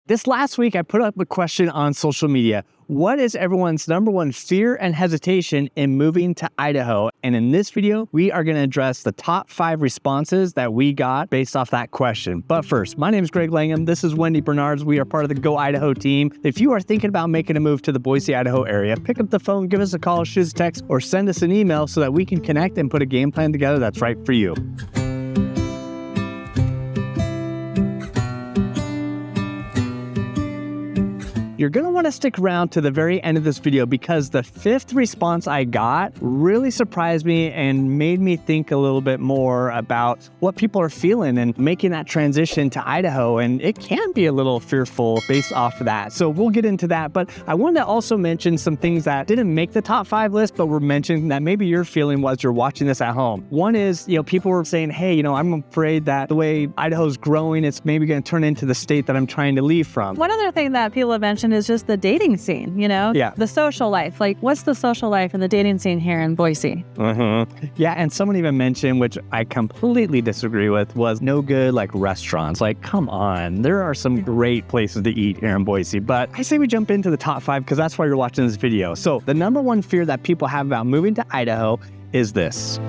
This last week, I put up a question on social media. What is everyone's number one fear and hesitation in moving to Idaho? And in this video, we are going to address the top 5 responses that we got based off that question. But first, my name is Greg Langham. This is Wendy Bernards. We are part of the Go Idaho team. If you are thinking about making a move to the Boise, Idaho area, pick up the phone, give us a call, shoot us a text, or send us an email so that we can connect and put a game plan together that's right for you. You're going to want to stick around to the very end of this video because the 5th response I got really surprised me and made me think a little bit more about what people are feeling and making that transition to Idaho. And it can be a little fearful based off of that. So we'll get into that. But I wanted to also mention some things that didn't make the top 5 list, but were mentioned that maybe you're feeling while you're watching this at home. One is, people were saying, hey, I'm afraid that the way Idaho's growing, it's maybe going to turn into the state that I'm trying to leave from. One other thing that people have mentioned is just the dating scene, the social life. Like, what's the social life and the dating scene here in Boise? Yeah, and someone even mentioned, which I completely disagree with, was no good restaurants. Like, come on, there are some great places to eat here in Boise. But I say we jump into the top 5 because that's why you're watching this video. So the number one fear that people have about moving to Idaho is this: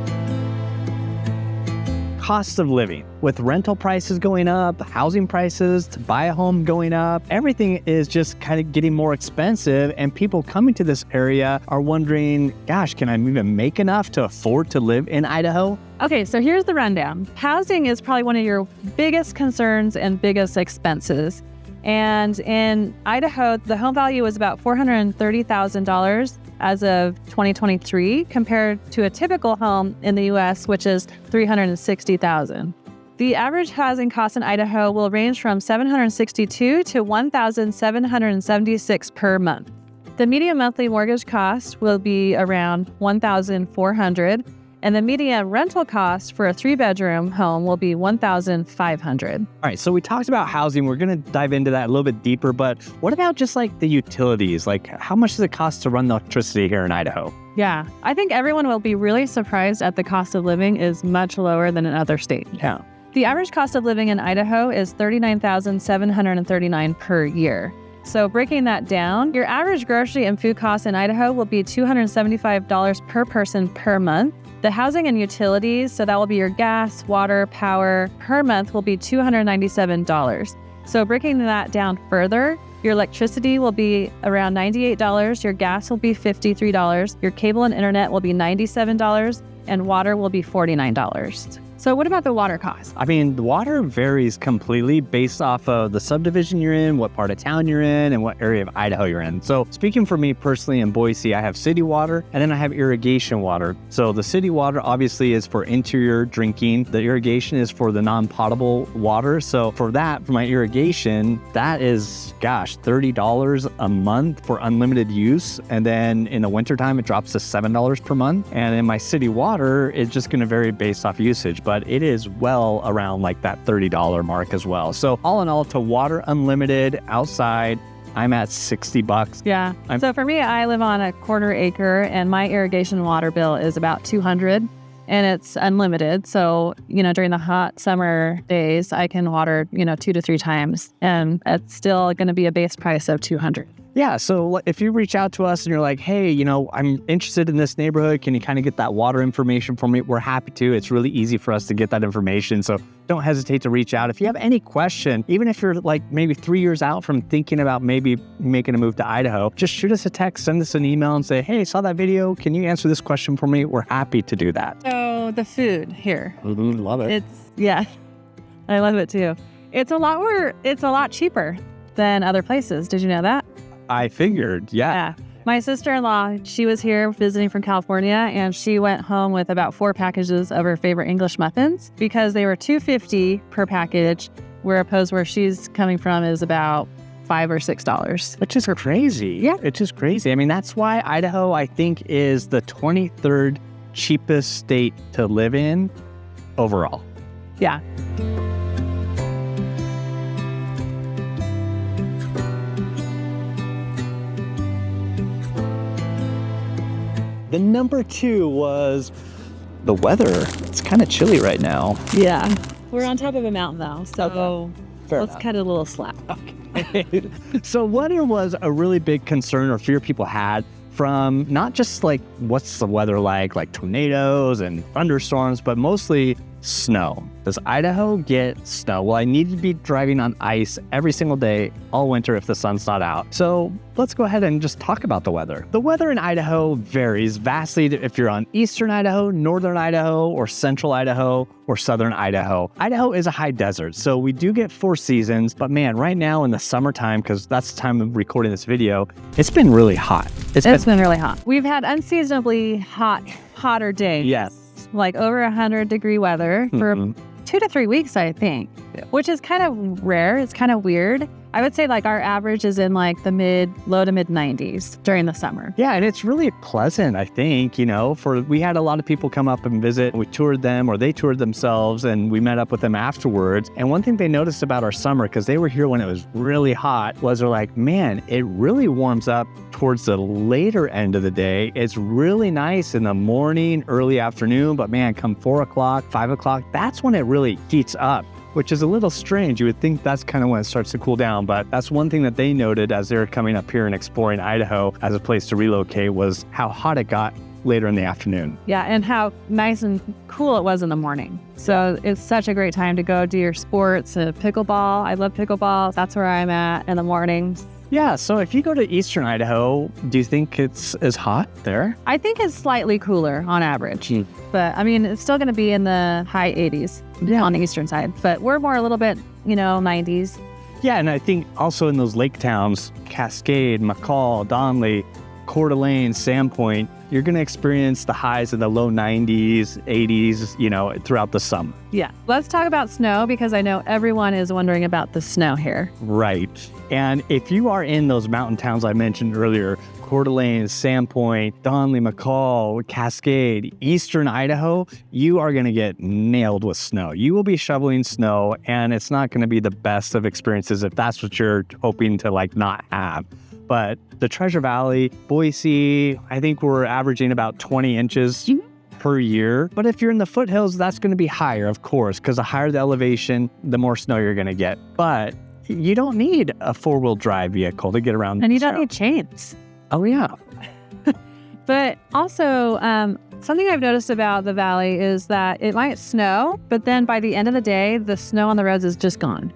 cost of living. With rental prices going up, housing prices to buy a home going up, everything is just kind of getting more expensive, and people coming to this area are wondering, gosh, can I even make enough to afford to live in Idaho? Okay, so here's the rundown. Housing is probably one of your biggest concerns and biggest expenses. And in Idaho, the home value is about $430,000 as of 2023, compared to a typical home in the U.S., which is $360,000. The average housing cost in Idaho will range from $762 to $1,776 per month. The median monthly mortgage cost will be around $1,400, and the median rental cost for a 3-bedroom home will be $1,500. All right, so we talked about housing. We're going to dive into that a little bit deeper, but what about just the utilities? How much does it cost to run the electricity here in Idaho? Yeah, I think everyone will be really surprised at the cost of living is much lower than in other states. Yeah. The average cost of living in Idaho is $39,739 per year. So breaking that down, your average grocery and food costs in Idaho will be $275 per person per month. The housing and utilities, so that will be your gas, water, power, per month will be $297. So breaking that down further, your electricity will be around $98, your gas will be $53, your cable and internet will be $97, and water will be $49. So what about the water cost? I mean, the water varies completely based off of the subdivision you're in, what part of town you're in, and what area of Idaho you're in. So speaking for me personally in Boise, I have city water and then I have irrigation water. So the city water obviously is for interior drinking. The irrigation is for the non-potable water. So for that, for my irrigation, that is, $30 a month for unlimited use. And then in the wintertime, it drops to $7 per month. And in my city water, it's just going to vary based off usage. But it is well around that $30 mark as well. So all in all, to water unlimited outside, I'm at $60. Yeah. So for me, I live on a 1/4 acre and my irrigation water bill is about $200 and it's unlimited. So, during the hot summer days, I can water, 2 to 3 times and it's still going to be a base price of $200. Yeah, so if you reach out to us and you're like, hey, I'm interested in this neighborhood, can you kind of get that water information for me? We're happy to. It's really easy for us to get that information. So don't hesitate to reach out. If you have any question, even if you're maybe 3 years out from thinking about maybe making a move to Idaho, just shoot us a text, send us an email and say, hey, I saw that video. Can you answer this question for me? We're happy to do that. So the food here. Love it. I love it too. It's a lot cheaper than other places. Did you know that? I figured, yeah. My sister-in-law, she was here visiting from California, and she went home with about 4 packages of her favorite English muffins because they were $2.50 per package, where she's coming from is about $5 or $6. Which is crazy. Yeah. It's just crazy. I mean, that's why Idaho, I think, is the 23rd cheapest state to live in overall. Yeah. The number 2 was the weather. It's kind of chilly right now. Yeah. We're on top of a mountain though, so let's cut it a little slack. Okay. So weather was a really big concern or fear people had from not just like what's the weather like tornadoes and thunderstorms, but mostly snow. Does Idaho get snow? Well, I need to be driving on ice every single day all winter if the sun's not out. So let's go ahead and just talk about the weather. The weather in Idaho varies vastly if you're on eastern Idaho, northern Idaho, or central Idaho, or southern Idaho. Idaho is a high desert, so we do get 4 seasons, but man, right now in the summertime, because that's the time of recording this video, it's been really hot. It's been really hot. We've had unseasonably hotter days. Yes. Like over 100-degree weather for 2 to 3 weeks, I think, which is kind of rare. It's kind of weird. I would say like our average is in like the low to mid 90s during the summer. Yeah, and it's really pleasant, I think, we had a lot of people come up and visit. We toured them or they toured themselves and we met up with them afterwards. And one thing they noticed about our summer, because they were here when it was really hot, was they're like, man, it really warms up towards the later end of the day. It's really nice in the morning, early afternoon, but man, come 4 o'clock, 5 o'clock, that's when it really heats up, which is a little strange. You would think that's kind of when it starts to cool down, but that's one thing that they noted as they were coming up here and exploring Idaho as a place to relocate was how hot it got later in the afternoon. Yeah, and how nice and cool it was in the morning. So it's such a great time to go do your sports. Pickleball, I love pickleball. That's where I'm at in the mornings. Yeah, so if you go to eastern Idaho, do you think it's as hot there? I think it's slightly cooler on average, but I mean, it's still going to be in the high 80s on the eastern side, but we're more a little bit, 90s. Yeah, and I think also in those lake towns, Cascade, McCall, Donley, Coeur d'Alene, Sandpoint, you're going to experience the highs in the low 90s, 80s, throughout the summer. Yeah. Let's talk about snow because I know everyone is wondering about the snow here. Right. And if you are in those mountain towns I mentioned earlier, Coeur d'Alene, Sandpoint, Donley, McCall, Cascade, eastern Idaho, you are going to get nailed with snow. You will be shoveling snow, and it's not going to be the best of experiences if that's what you're hoping to not have. But the Treasure Valley, Boise, I think we're averaging about 20 inches per year. But if you're in the foothills, that's going to be higher, of course, because the higher the elevation, the more snow you're going to get. But you don't need a 4-wheel drive vehicle to get around. And you don't need chains. Oh, yeah. But also, something I've noticed about the valley is that it might snow, but then by the end of the day, the snow on the roads is just gone.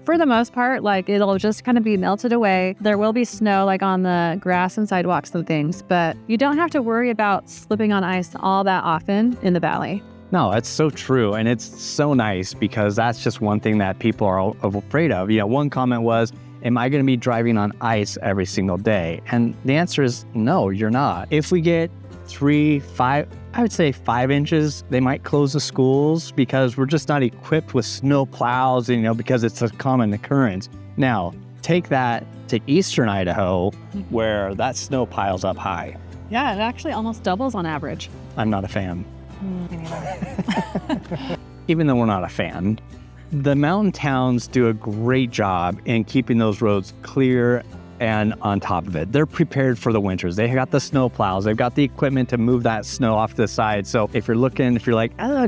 For the most part, it'll just kind of be melted away. There will be snow on the grass and sidewalks and things, but you don't have to worry about slipping on ice all that often in the valley. No, it's so true. And it's so nice because that's just one thing that people are afraid of. One comment was, am I going to be driving on ice every single day? And the answer is no, you're not. If we get 5 inches, they might close the schools because we're just not equipped with snow plows, because it's a common occurrence. Now, take that to eastern Idaho where that snow piles up high. Yeah, it actually almost doubles on average. I'm not a fan. Even though we're not a fan, the mountain towns do a great job in keeping those roads clear and on top of it. They're prepared for the winters. They got the snow plows. They've got the equipment to move that snow off to the side. So if you're like,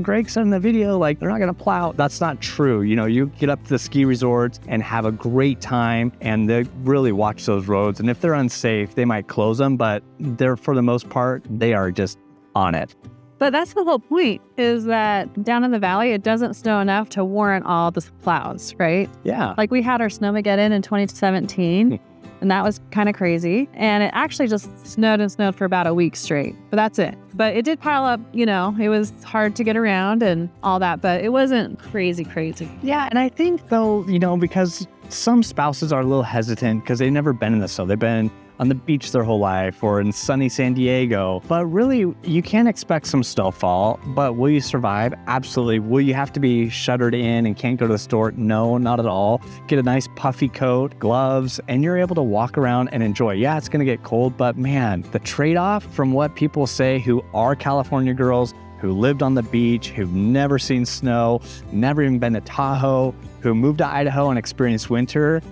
Greg said in the video, they're not going to plow. That's not true. You get up to the ski resorts and have a great time and they really watch those roads. And if they're unsafe, they might close them, but for the most part, they are just on it. But that's the whole point, is that down in the valley, it doesn't snow enough to warrant all the plows, right? Yeah. We had our Snowmageddon in 2017, and that was kind of crazy. And it actually just snowed and snowed for about a week straight, but that's it. But it did pile up, it was hard to get around and all that, but it wasn't crazy. Yeah, and I think though, because some spouses are a little hesitant because they've never been in the snow. They've been on the beach their whole life or in sunny San Diego. But really, you can expect some snowfall, but will you survive? Absolutely. Will you have to be shuttered in and can't go to the store? No, not at all. Get a nice puffy coat, gloves, and you're able to walk around and enjoy. Yeah, it's going to get cold, but man, the trade-off from what people say who are California girls, who lived on the beach, who've never seen snow, never even been to Tahoe, who moved to Idaho and experienced winter,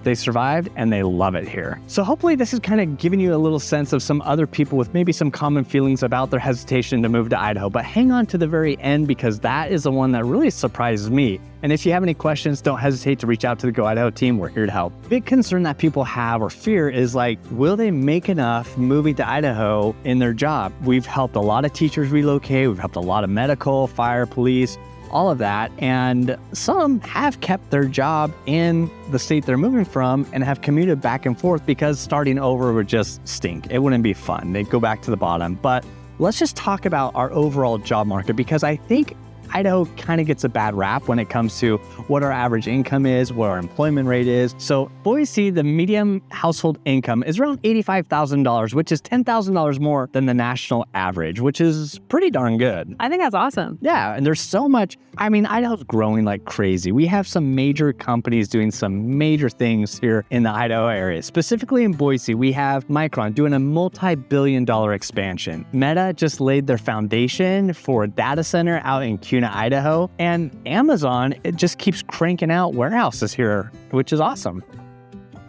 they survived and they love it here. So hopefully this is kind of giving you a little sense of some other people with maybe some common feelings about their hesitation to move to Idaho. But hang on to the very end, because that is the one that really surprises me. And if you have any questions, don't hesitate to reach out to the Go Idaho team. We're here to help. Big concern that people have or fear is like, will they make enough moving to Idaho in their job? We've helped a lot of teachers relocate. We've helped a lot of medical, fire, police, all of that. And some have kept their job in the state they're moving from and have commuted back and forth because starting over would just stink. It wouldn't be fun. They'd go back to the bottom. But let's just talk about our overall job market, because I think Idaho kind of gets a bad rap when it comes to what our average income is, what our employment rate is. So Boise, the median household income is around $85,000, which is $10,000 more than the national average, which is pretty darn good. I think that's awesome. Yeah, and there's so much. I mean, Idaho's growing like crazy. We have some major companies doing some major things here in the Idaho area. Specifically in Boise, we have Micron doing a multi-billion-dollar expansion. Meta just laid their foundation for a data center out in Kuna, Idaho, and Amazon, it just keeps cranking out warehouses here, which is awesome.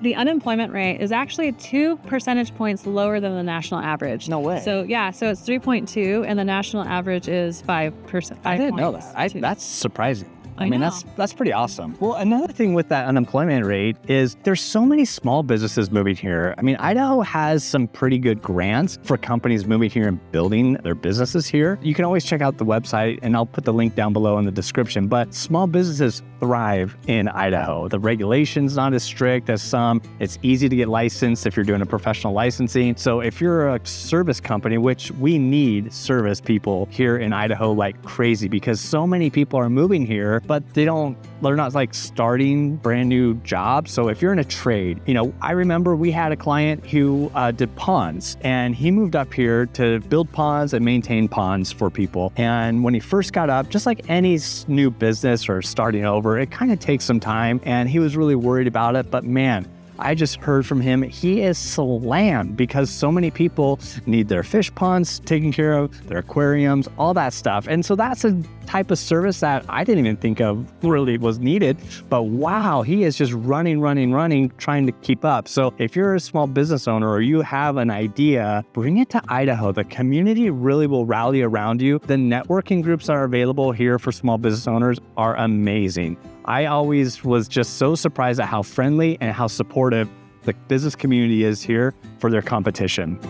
The unemployment rate is actually 2 percentage points lower than the national average. No way. So it's 3.2, and the national average is 5%. I didn't know that. That's surprising. I mean, know. that's pretty awesome. Well, another thing with that unemployment rate is there's so many small businesses moving here. I mean, Idaho has some pretty good grants for companies moving here and building their businesses here. You can always check out the website, and I'll put the link down below in the description. But small businesses thrive in Idaho. The regulation's not as strict as some. It's easy to get licensed if you're doing a professional licensing. So if you're a service company, which we need service people here in Idaho like crazy, because so many people are moving here, but they're not like starting brand new jobs. So if you're in a trade, I remember we had a client who did ponds, and he moved up here to build ponds and maintain ponds for people. And when he first got up, just like any new business or starting over, it kind of takes some time, and he was really worried about it. But man, I just heard from him, he is slammed because so many people need their fish ponds taken care of, their aquariums, all that stuff. And so that's a type of service that I didn't even think of really was needed. But wow, he is just running, trying to keep up. So if you're a small business owner or you have an idea, bring it to Idaho. The community really will rally around you. The networking groups that are available here for small business owners are amazing. I always was just so surprised at how friendly and how supportive the business community is here for their competition.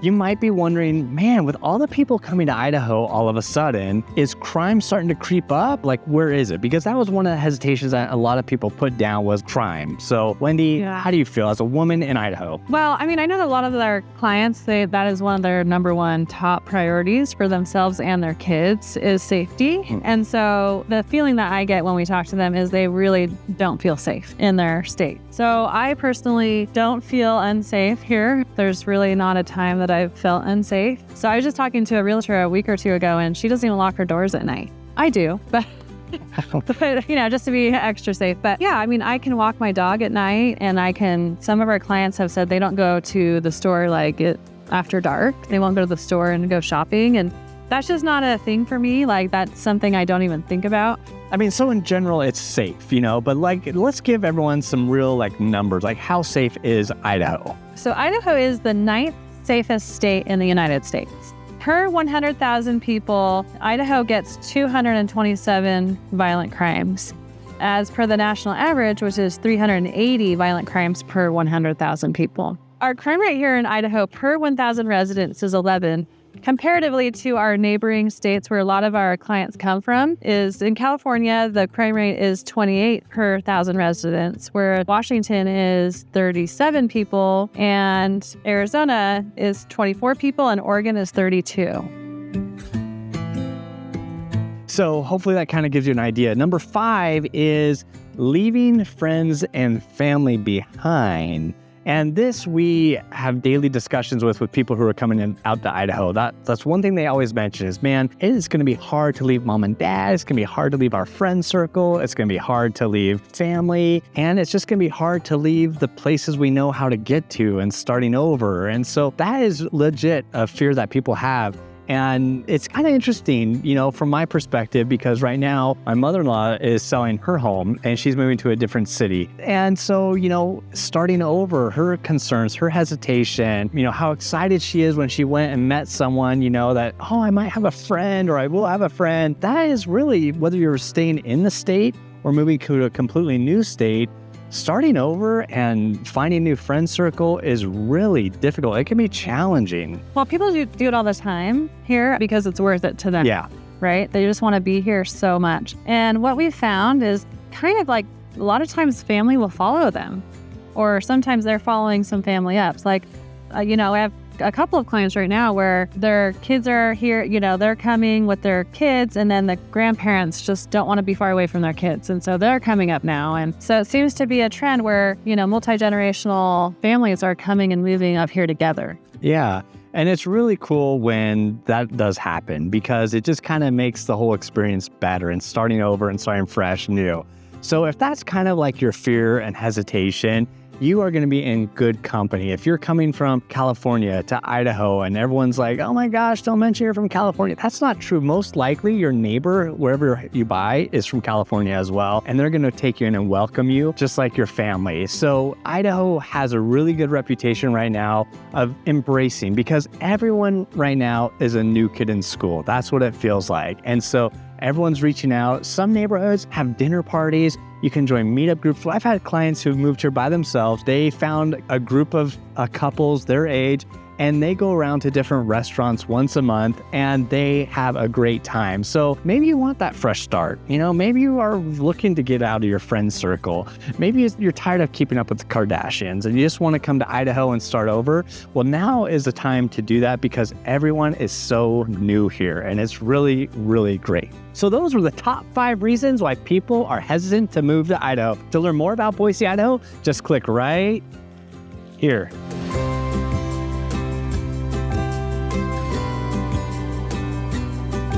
You might be wondering, man, with all the people coming to Idaho all of a sudden, is crime starting to creep up? Like, where is it? Because that was one of the hesitations that a lot of people put down was crime. So, Wendy, How do you feel as a woman in Idaho? Well, I mean, I know that a lot of their clients say that is one of their number one top priorities for themselves and their kids is safety. And so the feeling that I get when we talk to them is they really don't feel safe in their state. So I personally don't feel unsafe here. There's really not a time that I've felt unsafe. So I was just talking to a realtor a week or two ago, and she doesn't even lock her doors at night. I do, but just to be extra safe. But yeah, I mean, I can walk my dog at night, and some of our clients have said they don't go to the store after dark. They won't go to the store and go shopping. And that's just not a thing for me. Like, that's something I don't even think about. I mean, so in general, it's safe, but let's give everyone some real numbers. Like, how safe is Idaho? So Idaho is the 9th safest state in the United States. Per 100,000 people, Idaho gets 227 violent crimes, as per the national average, which is 380 violent crimes per 100,000 people. Our crime rate here in Idaho per 1,000 residents is 11. Comparatively to our neighboring states where a lot of our clients come from, is in California, the crime rate is 28 per 1,000 residents, where Washington is 37 people, and Arizona is 24 people, and Oregon is 32. So hopefully that kind of gives you an idea. Number 5 is leaving friends and family behind. And this we have daily discussions with people who are coming out to Idaho. That's one thing they always mention is, man, it is going to be hard to leave mom and dad. It's going to be hard to leave our friend circle. It's going to be hard to leave family. And it's just going to be hard to leave the places we know how to get to and starting over. And so that is legit a fear that people have. And it's kind of interesting, from my perspective, because right now my mother-in-law is selling her home and she's moving to a different city. And so, starting over, her concerns, her hesitation, how excited she is when she went and met someone, that, oh, I might have a friend or I will have a friend. That is really, whether you're staying in the state or moving to a completely new state, starting over and finding a new friend circle is really difficult. It can be challenging. Well, people do it all the time here because it's worth it to them. Yeah. Right? They just want to be here so much. And what we found is kind of like a lot of times family will follow them, or sometimes they're following some family ups. Like, I have a couple of clients right now where their kids are here, they're coming with their kids, and then the grandparents just don't want to be far away from their kids. And so they're coming up now. And so it seems to be a trend where, multi-generational families are coming and moving up here together. Yeah. And it's really cool when that does happen because it just kind of makes the whole experience better and starting over and starting fresh, new. So if that's kind of like your fear and hesitation, you are going to be in good company. If you're coming from California to Idaho and everyone's like, oh my gosh, don't mention you're from California. That's not true. Most likely your neighbor, wherever you buy, is from California as well. And they're going to take you in and welcome you just like your family. So Idaho has a really good reputation right now of embracing, because everyone right now is a new kid in school. That's what it feels like. And so everyone's reaching out. Some neighborhoods have dinner parties. You can join meetup groups. I've had clients who moved here by themselves. They found a group of couples their age, and they go around to different restaurants once a month and they have a great time. So maybe you want that fresh start. Maybe you are looking to get out of your friend circle. Maybe you're tired of keeping up with the Kardashians and you just want to come to Idaho and start over. Well, now is the time to do that because everyone is so new here and it's really, really great. So those were the top 5 reasons why people are hesitant to move to Idaho. To learn more about Boise, Idaho, just click right here.